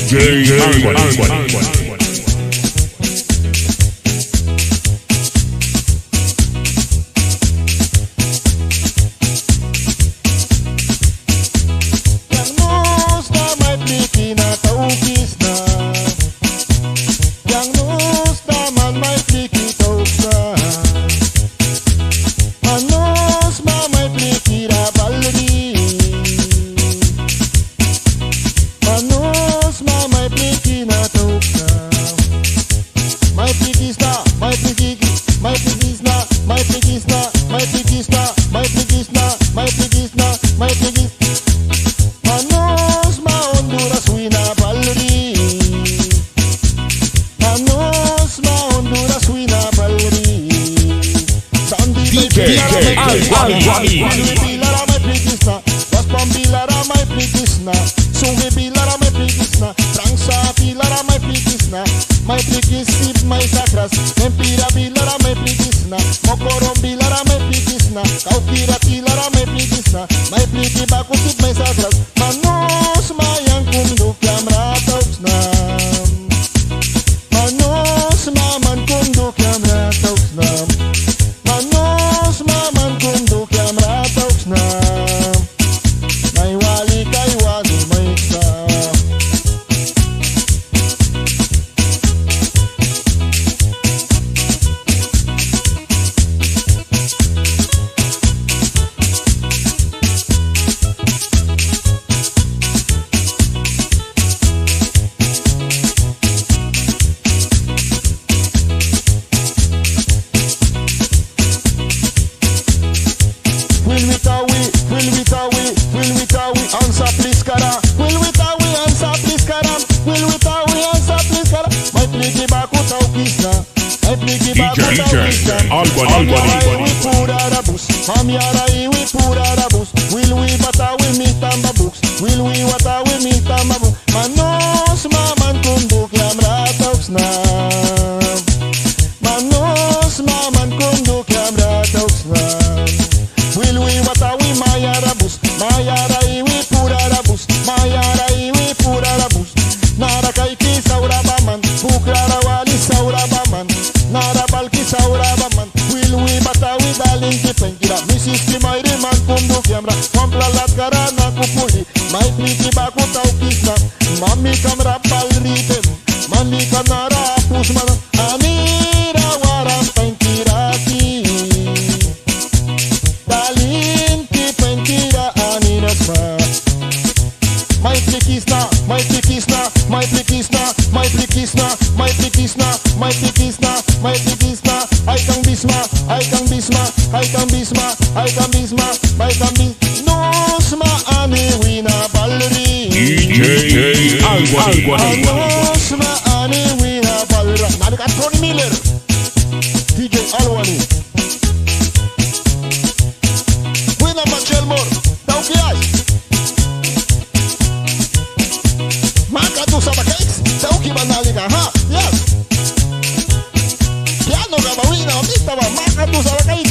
DJ Albany. Mai Plikisna, sungi bilara mai Plikisna, transa bilara mai Plikisna, mai Plikisip mai sakras, empira bilara mai Plikisna, mokorom bilara mai Plikisna, kaukira bilara mai Plikisna, mai Pliki bakutip mai sakras, manus mayang kunduk yang ratauksna, manus maman kunduk yang ratauksna, manus maman kunduk yang ratauksna. Tonny Miller, DJ Albany. Wina Machelmor, Taukias. Maka tu sa bakais, Tauki Banalika, ha? Yes. Piano ka ba wina, mita ba? Maka tu sa bakais.